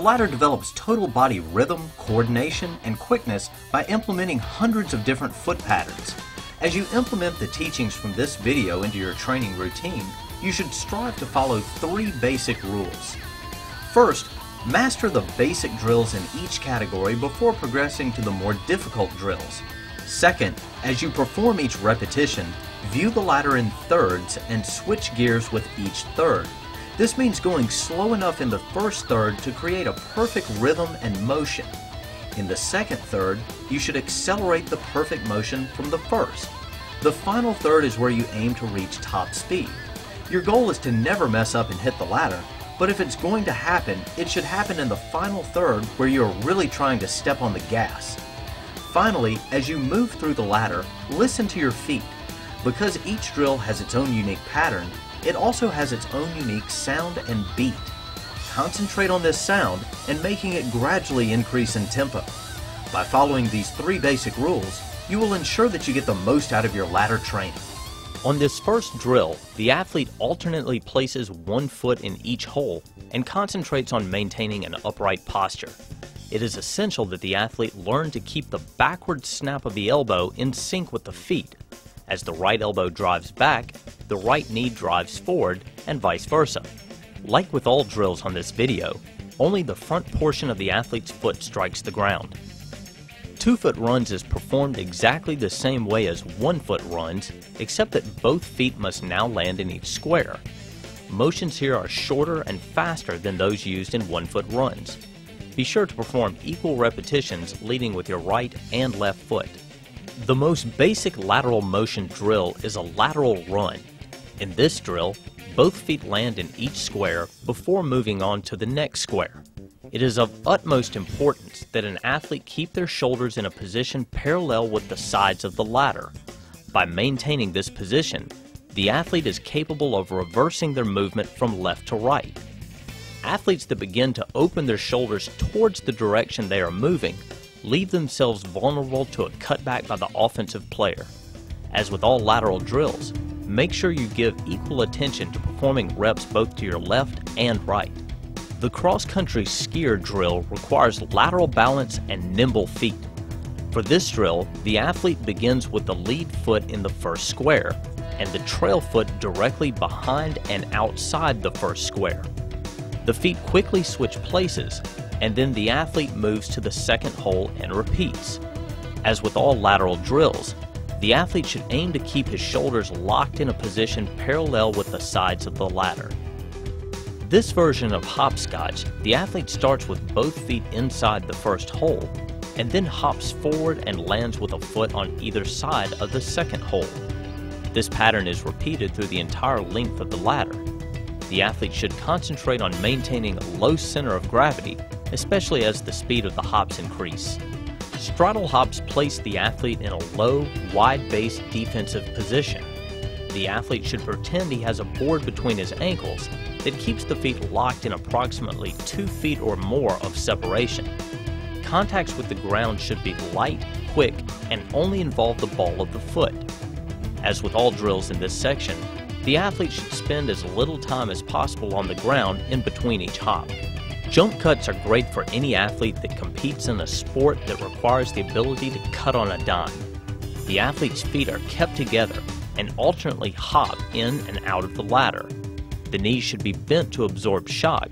ladder develops total body rhythm, coordination, and quickness by implementing hundreds of different foot patterns. As you implement the teachings from this video into your training routine, you should strive to follow 3 basic rules. First, master the basic drills in each category before progressing to the more difficult drills. Second, as you perform each repetition, view the ladder in thirds and switch gears with each third. This means going slow enough in the first third to create a perfect rhythm and motion. In the second third, you should accelerate the perfect motion from the first. The final third is where you aim to reach top speed. Your goal is to never mess up and hit the ladder, but if it's going to happen, it should happen in the final third where you're really trying to step on the gas. Finally, as you move through the ladder, listen to your feet. Because each drill has its own unique pattern, it also has its own unique sound and beat. Concentrate on this sound and making it gradually increase in tempo. By following these 3 basic rules, you will ensure that you get the most out of your ladder training. On this first drill, the athlete alternately places one foot in each hole and concentrates on maintaining an upright posture. It is essential that the athlete learn to keep the backward snap of the elbow in sync with the feet. As the right elbow drives back, the right knee drives forward, and vice versa. Like with all drills on this video, only the front portion of the athlete's foot strikes the ground. 2-foot runs is performed exactly the same way as 1-foot runs, except that both feet must now land in each square. Motions here are shorter and faster than those used in 1-foot runs. Be sure to perform equal repetitions leading with your right and left foot. The most basic lateral motion drill is a lateral run. In this drill, both feet land in each square before moving on to the next square. It is of utmost importance that an athlete keep their shoulders in a position parallel with the sides of the ladder. By maintaining this position, the athlete is capable of reversing their movement from left to right. Athletes that begin to open their shoulders towards the direction they are moving leave themselves vulnerable to a cutback by the offensive player. As with all lateral drills, make sure you give equal attention to performing reps both to your left and right. The cross-country skier drill requires lateral balance and nimble feet. For this drill, the athlete begins with the lead foot in the first square and the trail foot directly behind and outside the first square. The feet quickly switch places, and then the athlete moves to the second hole and repeats. As with all lateral drills, the athlete should aim to keep his shoulders locked in a position parallel with the sides of the ladder. This version of hopscotch, the athlete starts with both feet inside the first hole, and then hops forward and lands with a foot on either side of the second hole. This pattern is repeated through the entire length of the ladder. The athlete should concentrate on maintaining a low center of gravity, especially as the speed of the hops increase. Straddle hops place the athlete in a low, wide-based defensive position. The athlete should pretend he has a board between his ankles that keeps the feet locked in approximately 2 feet or more of separation. Contacts with the ground should be light, quick, and only involve the ball of the foot. As with all drills in this section, the athlete should spend as little time as possible on the ground in between each hop. Jump cuts are great for any athlete that competes in a sport that requires the ability to cut on a dime. The athlete's feet are kept together and alternately hop in and out of the ladder. The knees should be bent to absorb shock,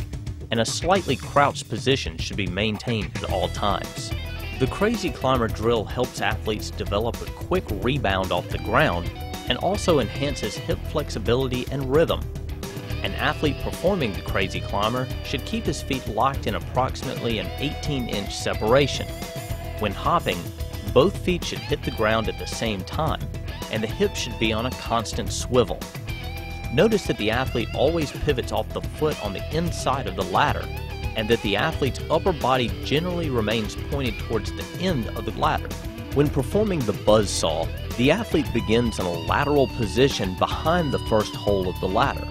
and a slightly crouched position should be maintained at all times. The crazy climber drill helps athletes develop a quick rebound off the ground and also enhances hip flexibility and rhythm. An athlete performing the crazy climber should keep his feet locked in approximately an 18-inch separation. When hopping, both feet should hit the ground at the same time, and the hips should be on a constant swivel. Notice that the athlete always pivots off the foot on the inside of the ladder, and that the athlete's upper body generally remains pointed towards the end of the ladder. When performing the buzzsaw, the athlete begins in a lateral position behind the first hole of the ladder.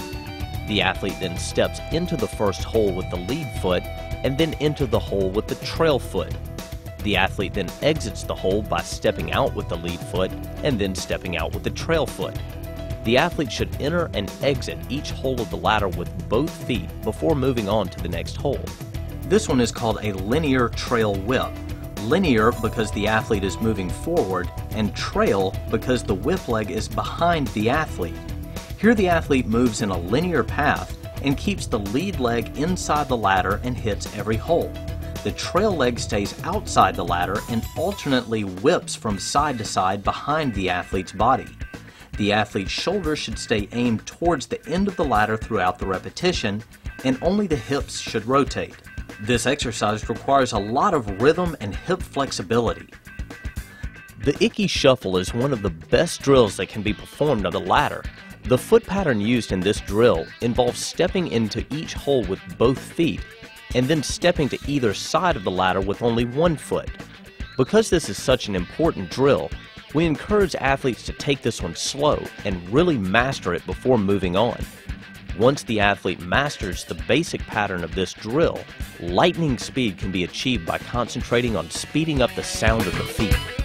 The athlete then steps into the first hole with the lead foot and then into the hole with the trail foot. The athlete then exits the hole by stepping out with the lead foot and then stepping out with the trail foot. The athlete should enter and exit each hole of the ladder with both feet before moving on to the next hole. This one is called a linear trail whip. Linear because the athlete is moving forward, and trail because the whip leg is behind the athlete. Here the athlete moves in a linear path and keeps the lead leg inside the ladder and hits every hole. The trail leg stays outside the ladder and alternately whips from side to side behind the athlete's body. The athlete's shoulders should stay aimed towards the end of the ladder throughout the repetition, and only the hips should rotate. This exercise requires a lot of rhythm and hip flexibility. The Icky Shuffle is one of the best drills that can be performed on the ladder. The foot pattern used in this drill involves stepping into each hole with both feet and then stepping to either side of the ladder with only one foot. Because this is such an important drill, we encourage athletes to take this one slow and really master it before moving on. Once the athlete masters the basic pattern of this drill, lightning speed can be achieved by concentrating on speeding up the sound of the feet.